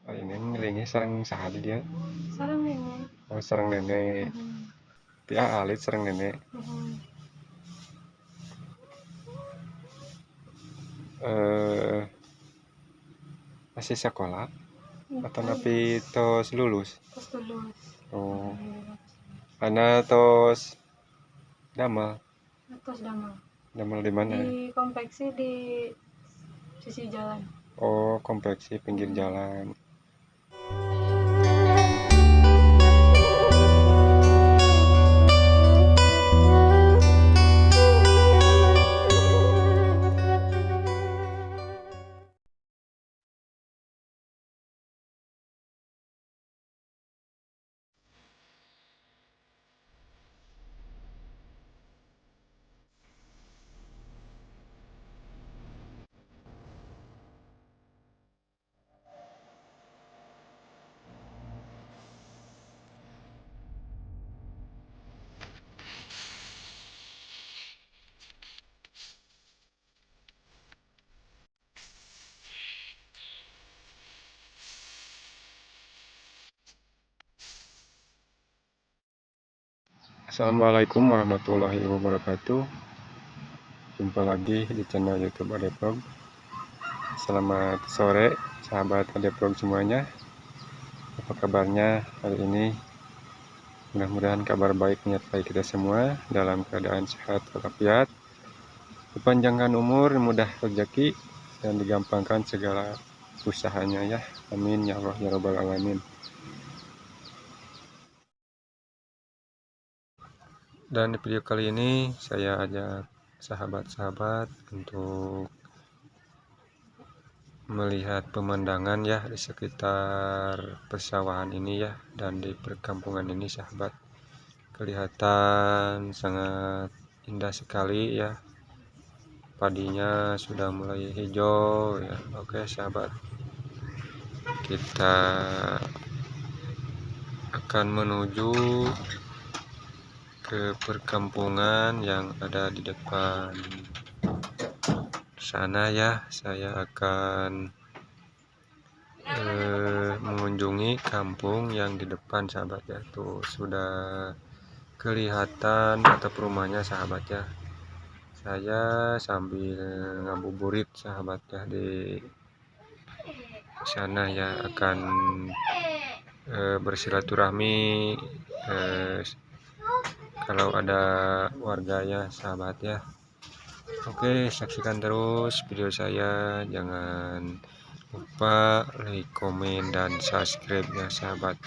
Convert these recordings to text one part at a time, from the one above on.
Oh, ini ngelingi sareng saha di dia? Sarang nenek. Oh, sareng nenek. Ti alit sareng nenek. Eh, masih sekolah atau napi tos lulus? Tos lulus. Oh, ana tos damel. Tos damel. Damel di mana? Di konveksi di sisi jalan. Oh, konveksi pinggir jalan. Assalamualaikum warahmatullahi wabarakatuh. Jumpa lagi di channel YouTube Adeprog. Selamat sore, sahabat Adeprog semuanya. Apa kabarnya hari ini? Mudah-mudahan kabar baik menyertai kita semua dalam keadaan sehat walafiat, dipanjangkan umur, mudah rezeki, dan digampangkan segala usahanya ya. Amin ya Allah ya Rabbal alamin. Dan di video kali ini saya ajak sahabat-sahabat untuk melihat pemandangan ya di sekitar persawahan ini ya, dan di perkampungan ini sahabat. Kelihatan sangat indah sekali ya. Padinya sudah mulai hijau ya. Oke sahabat, kita akan menuju ke perkampungan yang ada di depan sana ya. Saya akan mengunjungi kampung yang di depan sahabat ya. Tuh sudah kelihatan atap rumahnya sahabat ya. Saya sambil ngabuburit sahabat ya di sana ya, akan bersilaturahmi kalau ada warganya sahabat ya. Oke, saksikan terus video saya, jangan lupa like, komen, dan subscribe ya sahabat.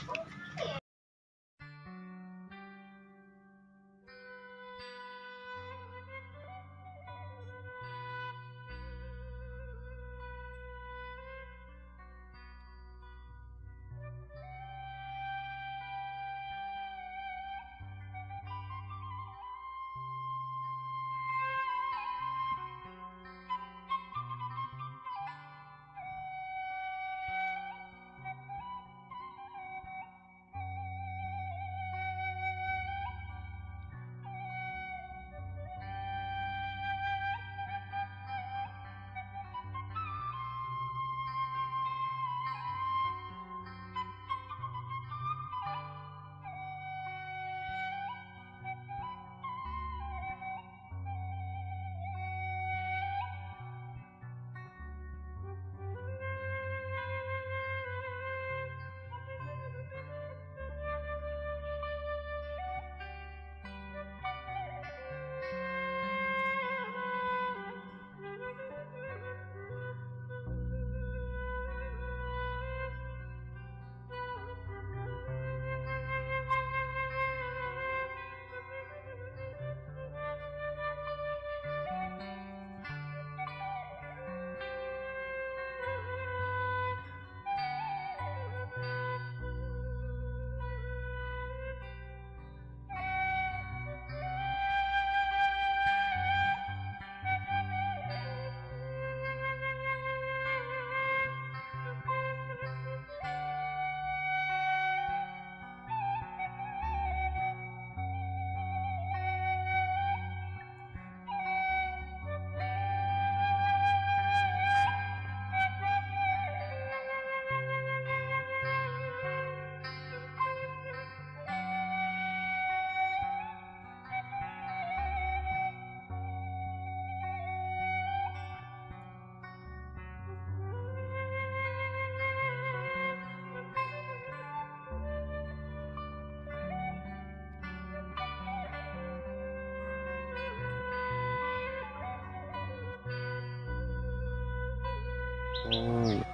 Oh, iya.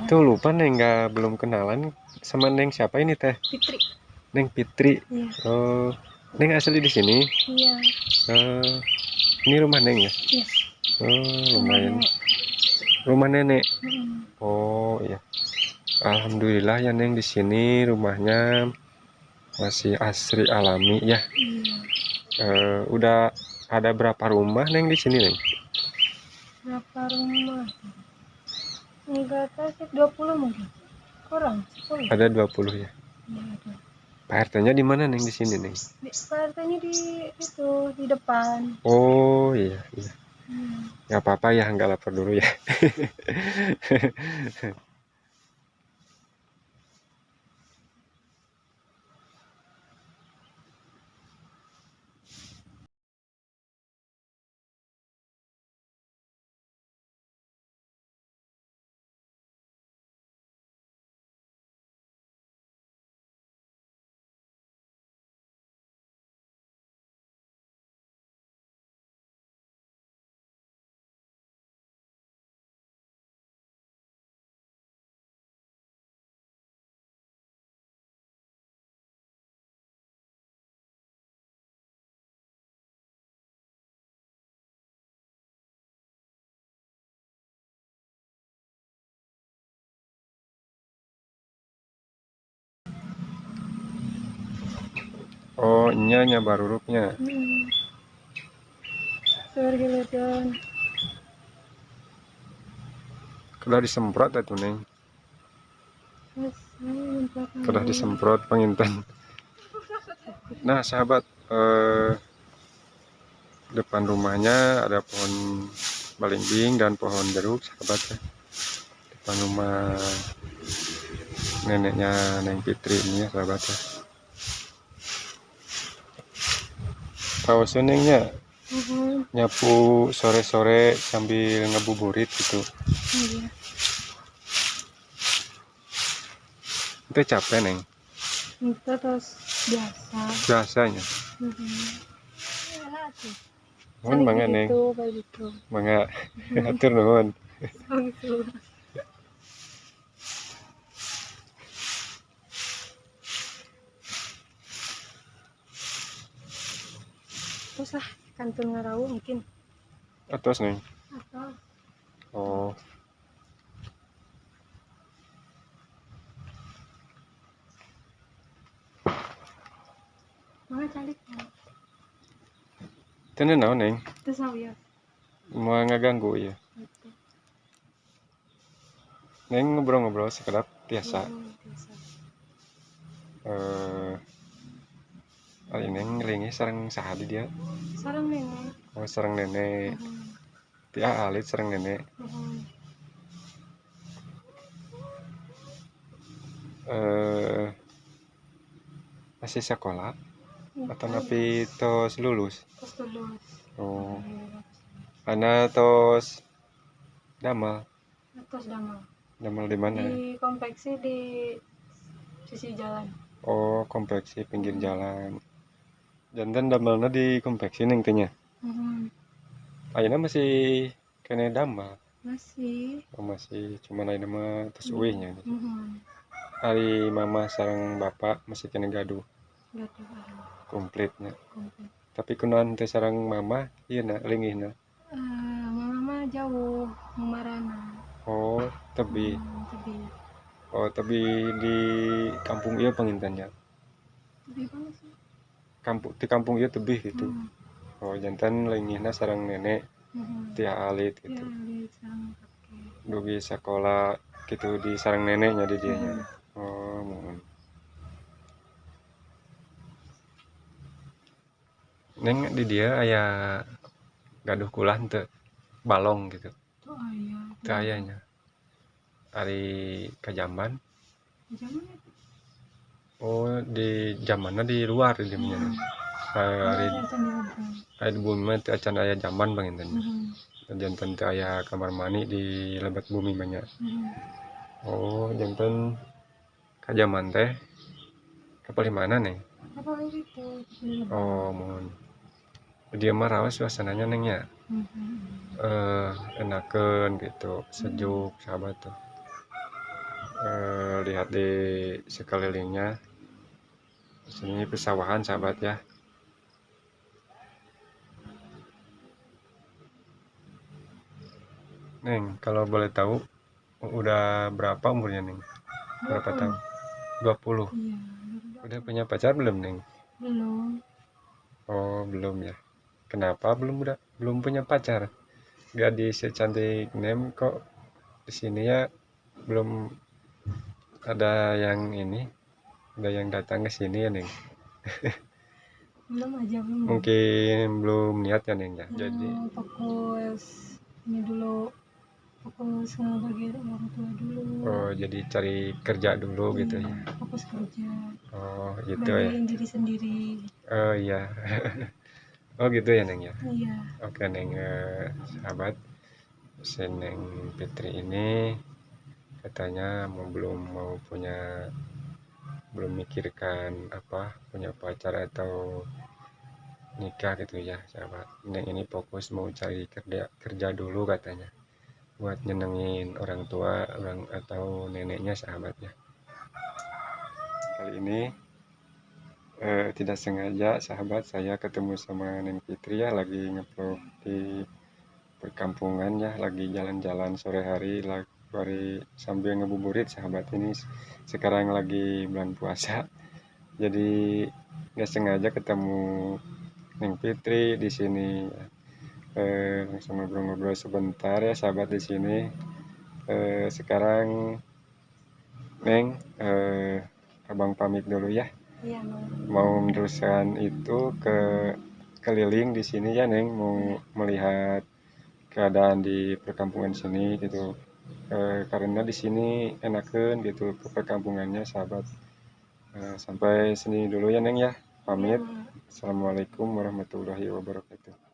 Tuh lupa Neng, belum kenalan sama Neng siapa ini teh? Fitri. Neng Fitri. Iya. Oh, Neng asli di sini. Iya. Ini rumah Neng ya? Iya. Oh, Rumah lumayan. nenek. Rumah nenek. Mm-mm. Oh, iya. Alhamdulillah ya Neng, di sini rumahnya masih asri alami ya. Iya. Udah ada berapa rumah Neng di sini Neng? Berapa rumah? Enggak tahu sih, 20 mungkin. Kurang, 10. Ada 20 ya. Iya, ada. Pak RT-nya di mana Neng di sini Neng? Partainya di itu, di depan. Oh, iya, iya. Hmm. Nggak apa-apa ya, nggak lapor dulu ya. Oh, nya baru rupnya. Sorry Ledan. Sudah disemprot itu Neng. Sudah disemprot penginten. Nah sahabat, depan rumahnya ada pohon belimbing dan pohon jeruk sahabat ya. Depan rumah neneknya Neng Fitri ini ya sahabat ya. Tahu senengnya nyapu sore-sore sambil ngebuburit gitu. Iya. Itu capek Neng. Itu terus biasa. Biasanya. Mohon Saling mangga Neng. begitu, kayak gitu. Mangga atur nuhun. Oh gitu. Terus lah, kantun ngarawu mungkin. Atas Neng. Atau Oh. mana calik? Tenan naon Neng? Itu saya. Mau ngeganggu ya. Gitu. Neng ngobrol-ngobrol sekedap biasa. Biasa. Ini Neng ngelingi sareng saha di dia. Sarang nenek. Oh, sareng nenek. Tia alit sareng nenek. Masih sekolah atau napi tos lulus? Terus lulus. Oh, ana tos damel. Terus damel. Damel di mana? Di kompleksi di sisi jalan. Oh, kompleksi pinggir jalan. Jantan damelna di kompleksi Neng tanya. Ayeuna masih kene damel. Masih. Oh, masih cuman ayeuna mah tos uihnya. Mhm. Ari mama sareng bapak masih kena gaduh Gaduh. komplit. Komplit. Tapi kunaon teh sareng mama ieu na linggihna. Mama jauh Marana. Oh, tebi. Tebi. Oh, tebi di kampung ieu pangintennya. Tebi banget sih. Di kampung ieu tebih gitu. Oh, jantan linggihna sareng nenek tia alit gitu. Iya, sarang kakek. Dugi sakola gitu di sareng neneknya di dianya. Oh, mohon. Neng di dia aya gaduh kulah teu balong gitu. Oh iya. Teu ayanya. Ari kajamban. Jaman itu. Oh, di zamanna di luar di dinya. Ari di bumi mah teu acan aya jamban pangintennya. Jantan teu aya kamar mandi di lebat bumi banyak. Oh, jantan kajaman teh kapal mana Neng? Kapal itu. Oh, mohon. Dia mah rawas suasananya Neng ya. enakeun gitu, sejuk sahabat tuh. Lihat di sekelilingnya, di sini pesawahan sahabat ya. Neng, kalau boleh tahu udah berapa umurnya Neng? Berapa 20. tahun? 20. Iya, Udah punya pacar belum Neng? belum. Oh, belum ya. Kenapa belum punya pacar? Gadis secantik Nem kok di sini ya belum ada yang ini, ada yang datang ke sini ya Neng. Belum aja, belum. Mungkin belum niat ya Neng ya. Mau Jadi fokus ini dulu, fokus ngebagian orang tua dulu. jadi cari kerja dulu gitu Iya, ya. fokus kerja, Oh, gitu ya. banggain diri sendiri. Oh iya. Oh gitu ya Neng ya. Iya. Oke Neng, sahabat, si Neng Fitri ini katanya belum mikirkan apa punya pacar atau nikah gitu ya sahabat. Neng ini fokus mau cari kerja dulu katanya buat nyenengin orang tua orang atau neneknya sahabatnya. Kali ini tidak sengaja sahabat saya ketemu sama Neng Fitri ya lagi ngevlog di perkampungan ya, lagi jalan-jalan sore hari sambil ngebuburit sahabat. Ini sekarang lagi bulan puasa jadi nggak sengaja ketemu Neng Fitri di sini. Langsung ngobrol-ngobrol sebentar ya sahabat di sini. Sekarang Neng, abang pamit dulu ya. Iya, Mau meneruskan itu ke keliling di sini ya Neng, mau melihat keadaan di perkampungan sini gitu. Karena di sini enakan gitu ke perkampungannya sahabat. Sampai sini dulu ya Neng ya. Pamit. Assalamualaikum warahmatullahi wabarakatuh.